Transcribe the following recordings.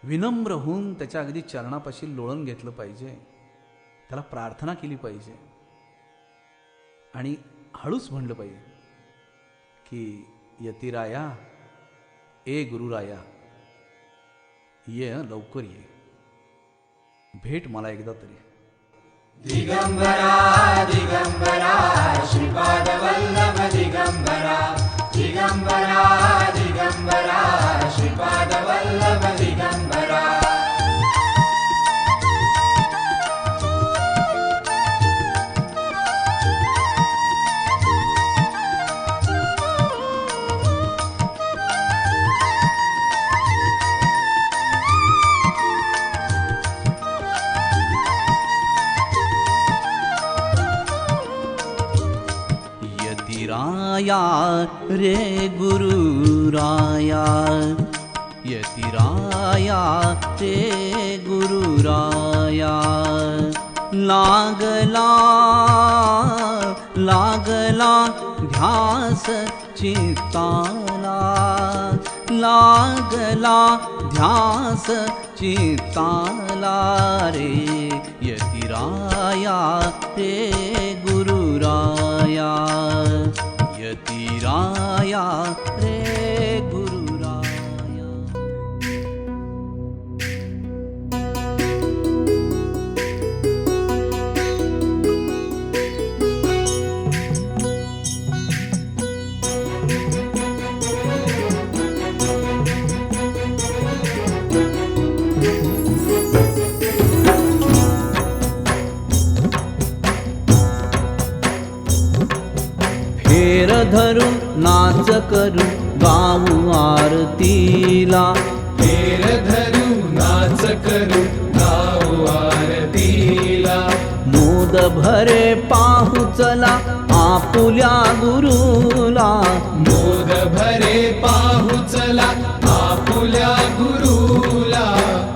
विनम्र होऊन त्याच्या अगदी चरणापाशी लोळण घेतलं पाहिजे, त्याला प्रार्थना केली पाहिजे आणि हळूच म्हणलं पाहिजे की यतिराया, ए गुरुराया, ये लवकर ये, भेट मला एकदा तरी. दिगंबरा दिगंबरा श्रीपाद वल्लभ दिगंबरा, दिगंबरा दिगंबरा श्रीपाद वल्लभ दिगंबरा. यतिराया रे गुरुराया, यतिराया रे गुरुराया. लागला लागला ध्यास चित्ताला, लागला ध्यास चित्ताला रे. यतिराया रे गुरुराया, यतिराया रे गुरुराया. फेर धरू नाच करू गाऊ आरतीला, फेर धरू नाच करू गाऊ आरतीला. मोद भरे पाहू चला आपुल्या गुरुला, मोद भरे पाहू चला आपुल्या गुरुला.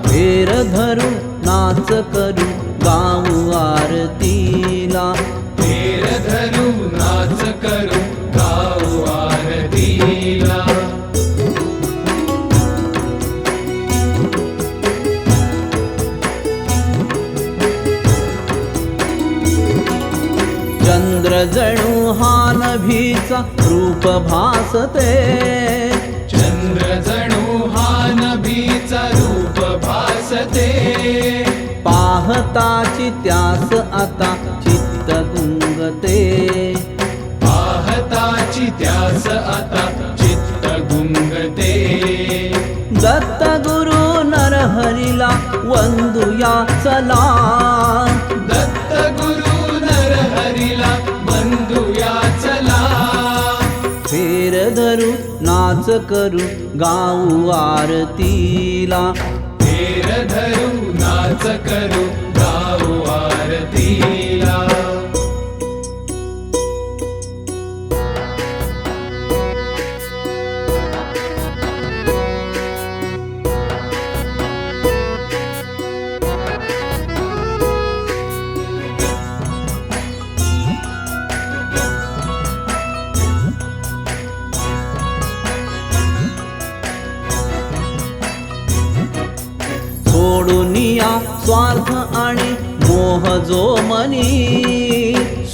फेर धरू नाच करू गाऊ आरतीला, फेर धरू नाच करू गाऊ आरतीला. चंद्र जणू हा नभीचा रूप भासते, चंद्र जणू हा नभीचा रूप भासते. पाहताची त्यास आता चित्त गुंगते, पाहताची त्यास आता चित्त गुंगते. दत्त गुरु नरहरीला वंदुया चला, दत्त गुरु नरहरीला बंधुया चला. फेर धरू नाच करू गाऊ आरतीला, फेर धरू नाच करू गाऊ आरतीला. सोडूनिया स्वार्थ आणि मोह जो मनी,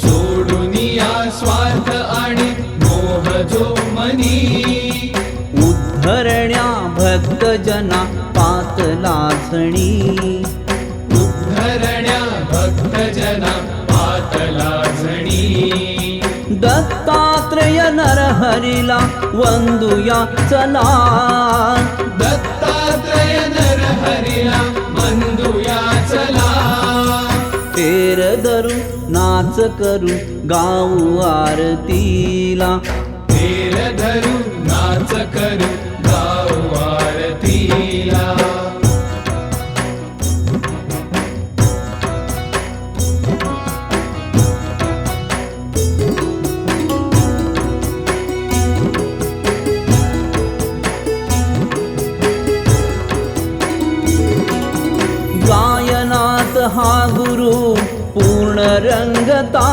सोडूनिया स्वार्थ आणि मोह जो मनी. उद्धरण्या भक्त जना पात लाझणी, उद्धरण्या भक्त जना पातला झणी. दत्तात्रेय नरहरीला वंदुया चला, दत्तात्रय नरहरीला बंधुया चला. फेर धरू नाच करू गाऊ आरतीला, फेर धरू नाच करू गाऊ आरतीला. गायनात हा गुरु पूर्ण रंगता,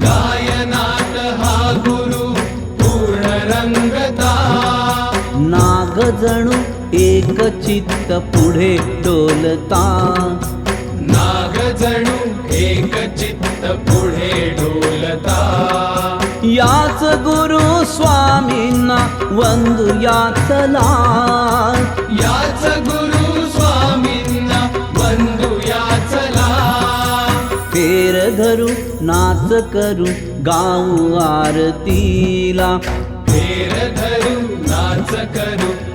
गायनात हा गुरु पूर्ण रंगता. नाग जणू एक चित्त पुढे डोलता. नाग जणू एक चित्त पुढे डोलता. याच गुरु स्वामींना वंदूया चला. याच गुरु स्वामींना वंदूया चला. फेर धरू नाच करू गाऊ आरतीला. फेर धरू नाच करू